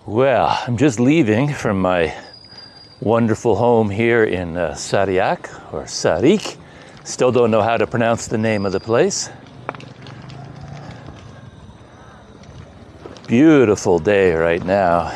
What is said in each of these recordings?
Well, I'm just leaving from my wonderful home here in Sariak, or Sarik. Still don't know how to pronounce the name of the place. Beautiful day right now.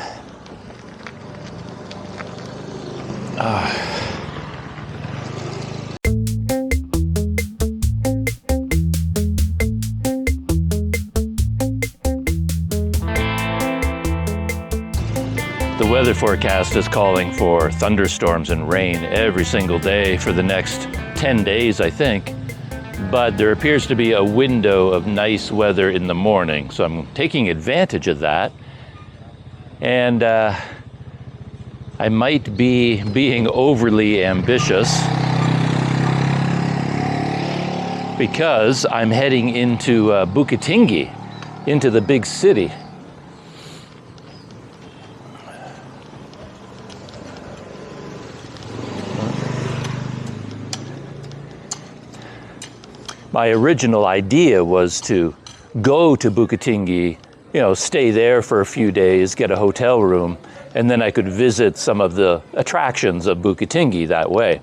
The weather forecast is calling for thunderstorms and rain every single day for the next 10 days, I think. But there appears to be a window of nice weather in the morning, so I'm taking advantage of that. And I might be being overly ambitious because I'm heading into Bukittingi, into the big city. My original idea was to go to Bukittingi, stay there for a few days, get a hotel room, and then I could visit some of the attractions of Bukittingi that way.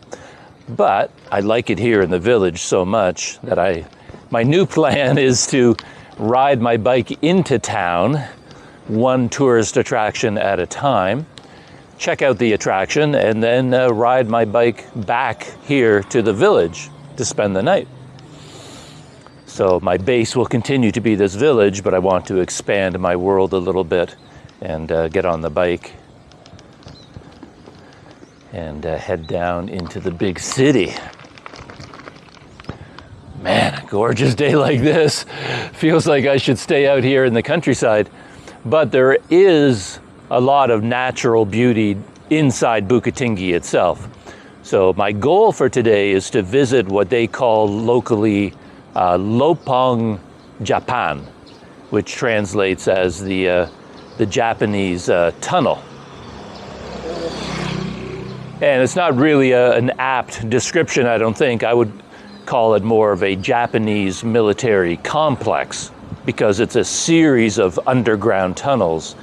But I like it here in the village so much that my new plan is to ride my bike into town, one tourist attraction at a time, check out the attraction, and then ride my bike back here to the village to spend the night. So my base will continue to be this village, but I want to expand my world a little bit and get on the bike and head down into the big city. Man, a gorgeous day like this. Feels like I should stay out here in the countryside. But there is a lot of natural beauty inside Bukittingi itself. So my goal for today is to visit what they call locally Lopong Japan, which translates as the Japanese tunnel. And it's not really an apt description, I don't think. I would call it more of a Japanese military complex because it's a series of underground tunnels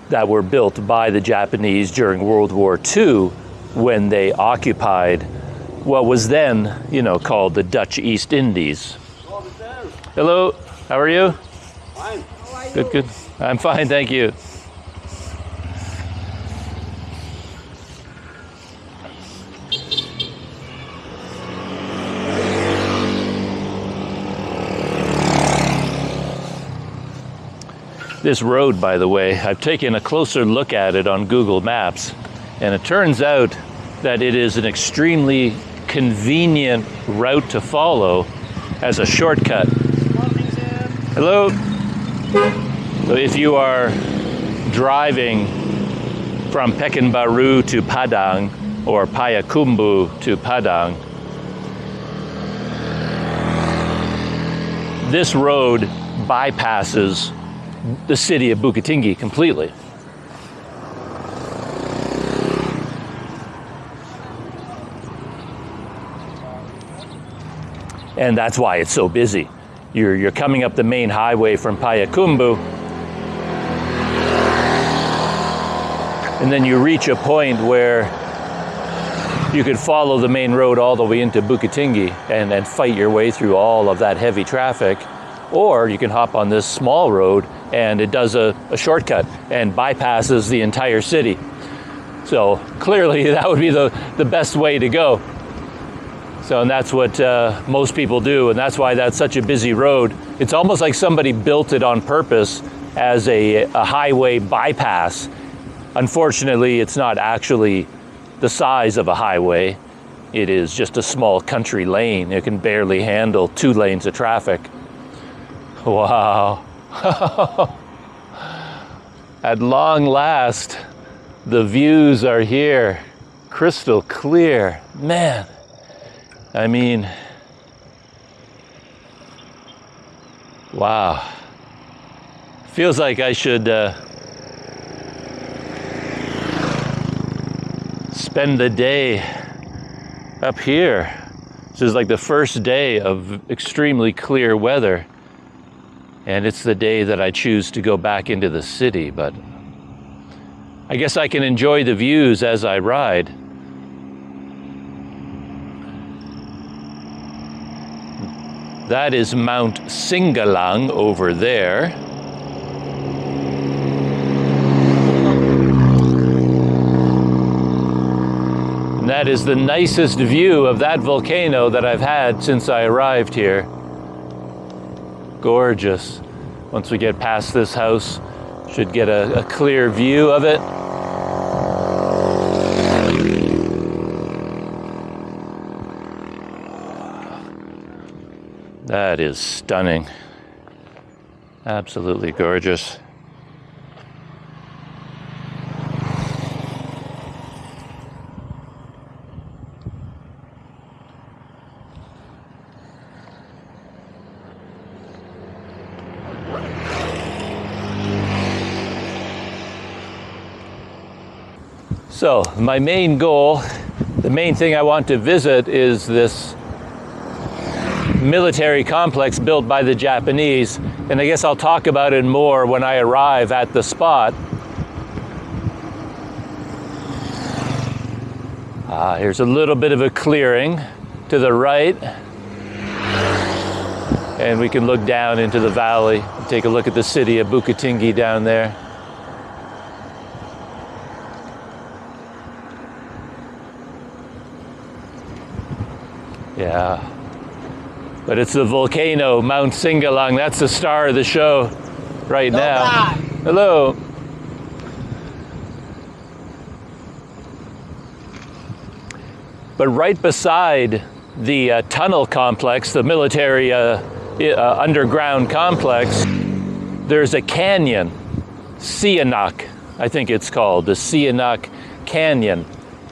that were built by the Japanese during World War II when they occupied what was then, called the Dutch East Indies. Hello, how are you? Fine. How are you? Good, good. I'm fine, thank you. This road, by the way, I've taken a closer look at it on Google Maps, and it turns out that it is an extremely convenient route to follow as a shortcut. Morning, sir. Hello. So if you are driving from Pekanbaru to Padang or Payakumbuh to Padang, this road bypasses the city of Bukittingi completely. And that's why it's so busy. You're coming up the main highway from Payakumbuh, and then you reach a point where you could follow the main road all the way into Bukittingi and fight your way through all of that heavy traffic, or you can hop on this small road and it does a shortcut and bypasses the entire city. So clearly that would be the best way to go. So, and that's what most people do, and that's why that's such a busy road. It's almost like somebody built it on purpose as a highway bypass. Unfortunately, it's not actually the size of a highway. It is just a small country lane. It can barely handle 2 lanes of traffic. Wow. At long last, the views are here, crystal clear. Man. I mean, wow. Feels like I should spend the day up here. This is like the first day of extremely clear weather. And it's the day that I choose to go back into the city, but I guess I can enjoy the views as I ride. That is Mount Singalang over there. And that is the nicest view of that volcano that I've had since I arrived here. Gorgeous. Once we get past this house, should get a clear view of it. That is stunning. Absolutely gorgeous. So, my main goal, the main thing I want to visit is this military complex built by the Japanese, and I guess I'll talk about it more when I arrive at the spot. Here's a little bit of a clearing to the right, and we can look down into the valley and take a look at the city of Bukittingi down there. Yeah. But it's the volcano, Mount Singalang. That's the star of the show right now. Hello. But right beside the tunnel complex, the military underground complex, there's a canyon, Sianak, I think it's called, the Sianak Canyon.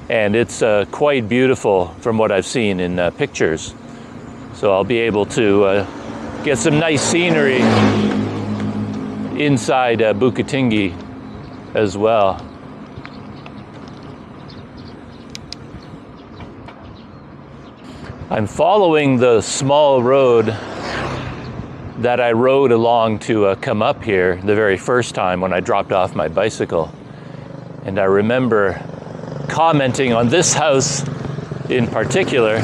And it's quite beautiful from what I've seen in pictures. So I'll be able to get some nice scenery inside Bukittingi as well. I'm following the small road that I rode along to come up here the very first time when I dropped off my bicycle. And I remember commenting on this house in particular.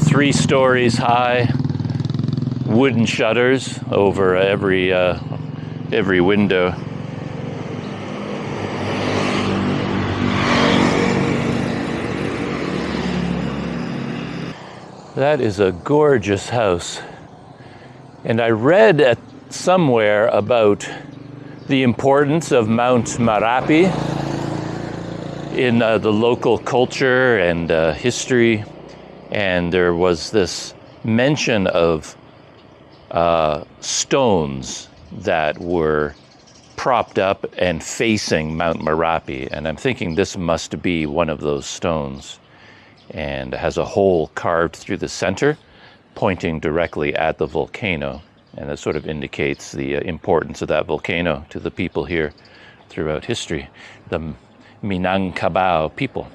3 stories high, wooden shutters over every window. That is a gorgeous house. And I read somewhere about the importance of Mount Marapi in the local culture and history. And there was this mention of stones that were propped up and facing Mount Marapi. And I'm thinking this must be one of those stones. And it has a hole carved through the center, pointing directly at the volcano. And it sort of indicates the importance of that volcano to the people here throughout history, the Minangkabau people.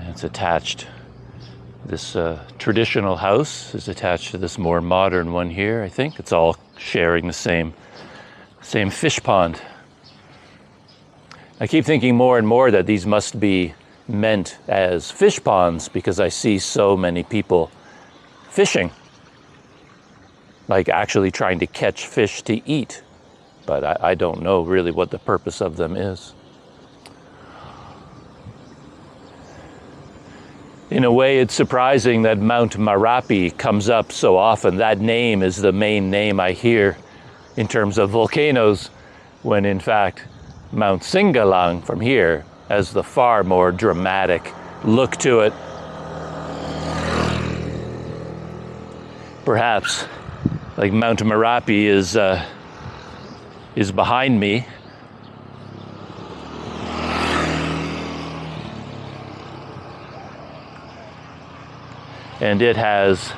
It's attached, this traditional house is attached to this more modern one here, I think. It's all sharing the same fish pond. I keep thinking more and more that these must be meant as fish ponds because I see so many people fishing, like actually trying to catch fish to eat. But I don't know really what the purpose of them is. In a way, it's surprising that Mount Marapi comes up so often. That name is the main name I hear in terms of volcanoes, when in fact Mount Singalang from here has the far more dramatic look to it. Perhaps, like Mount Marapi is behind me. And it has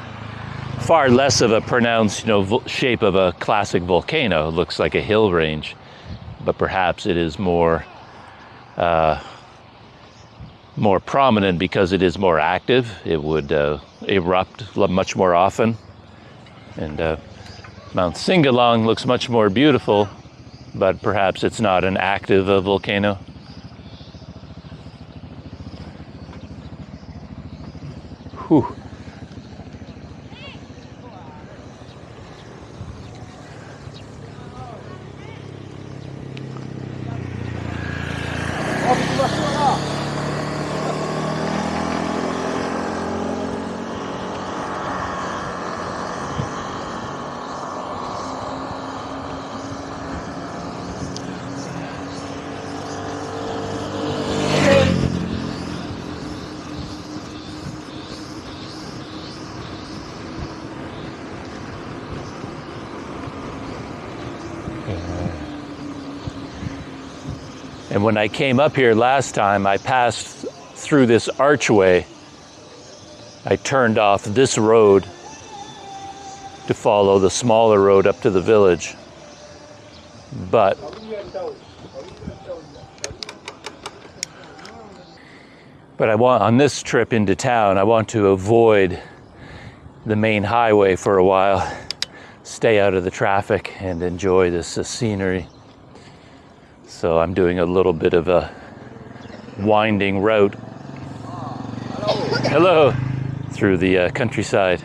far less of a pronounced, shape of a classic volcano. It looks like a hill range, but perhaps it is more prominent because it is more active. It would erupt much more often. And Mount Singalong looks much more beautiful, but perhaps it's not an active volcano. Whew. And when I came up here last time, I passed through this archway. I turned off this road to follow the smaller road up to the village. But on this trip into town, I want to avoid the main highway for a while, stay out of the traffic and enjoy this scenery. So I'm doing a little bit of a winding route. Hello. Through the countryside.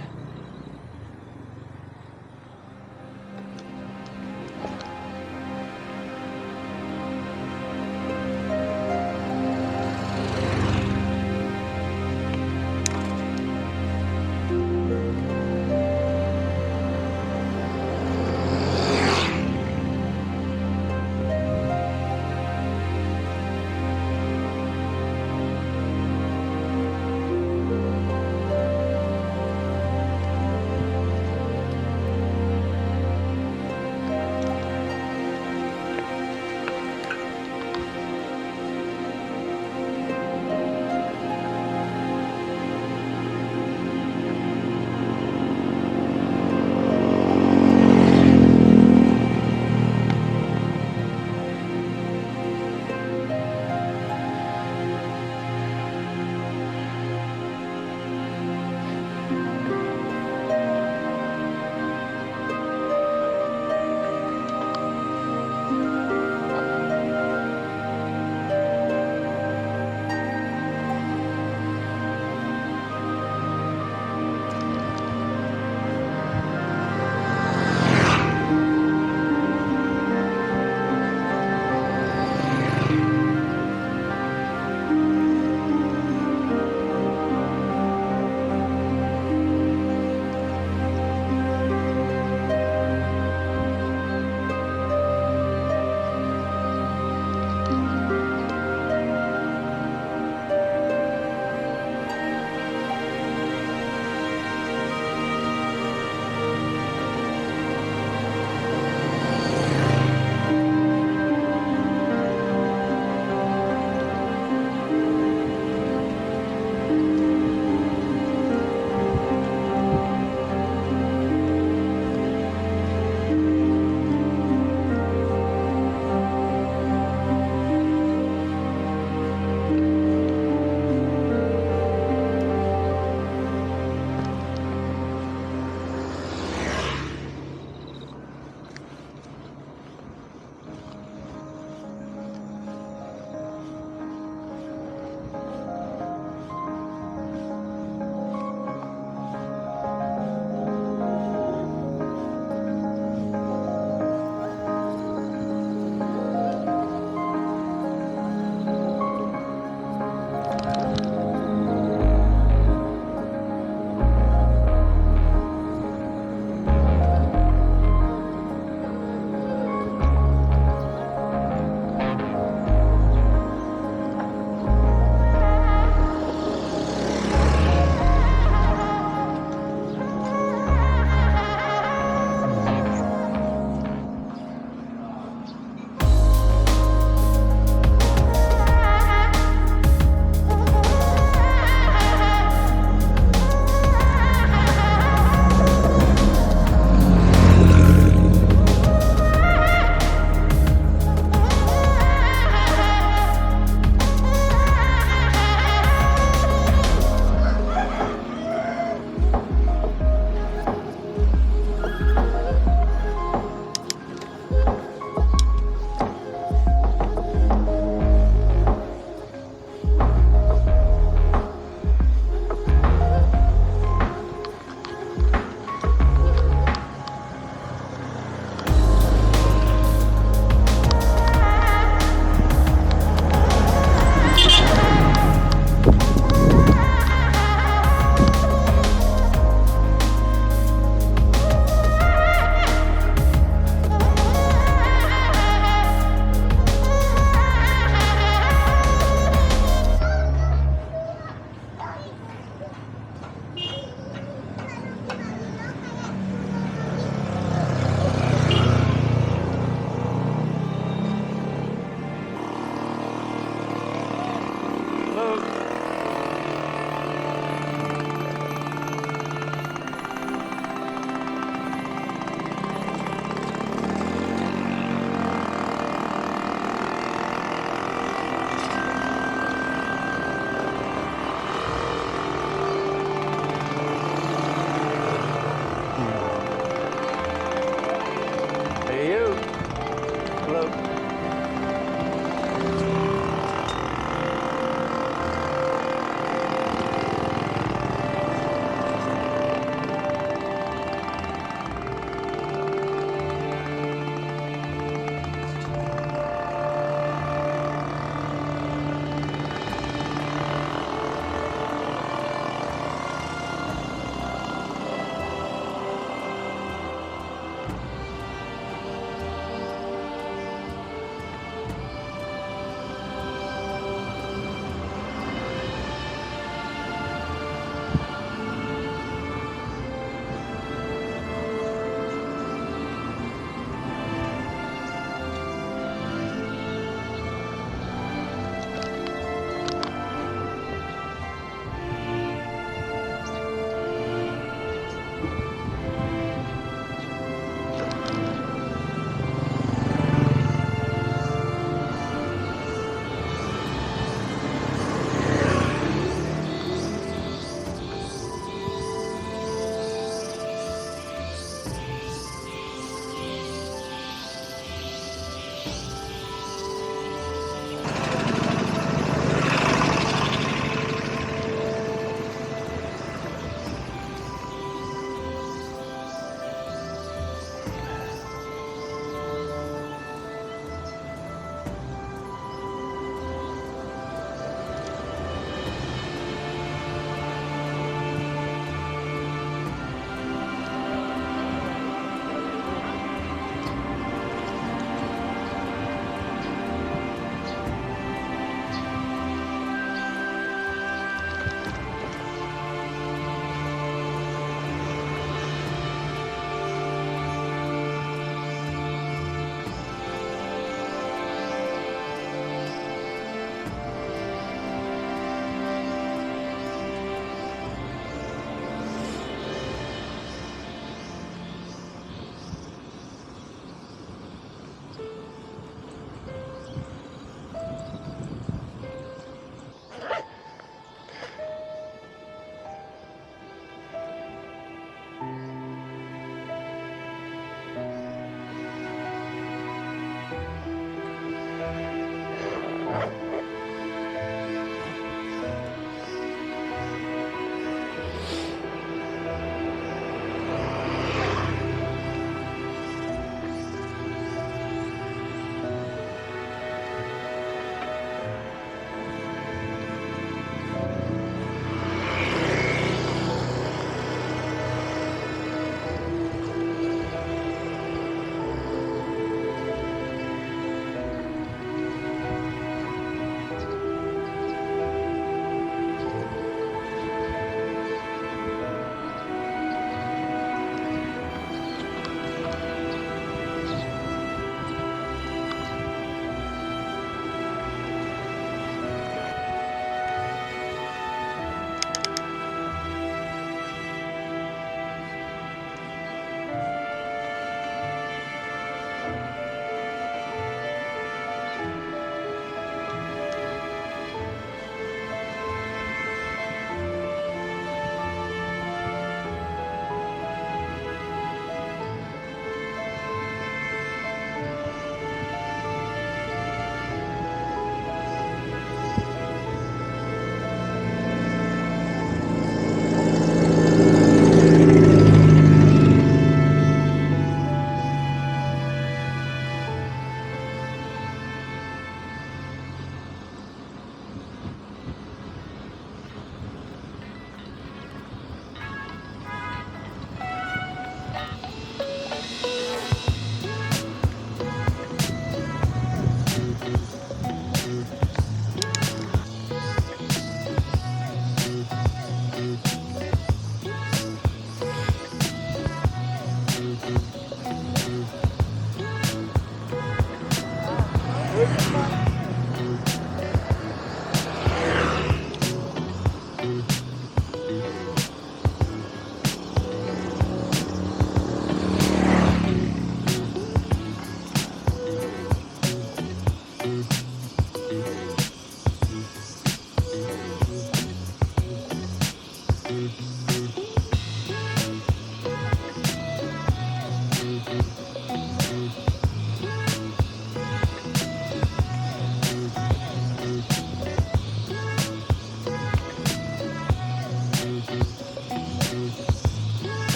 Hello.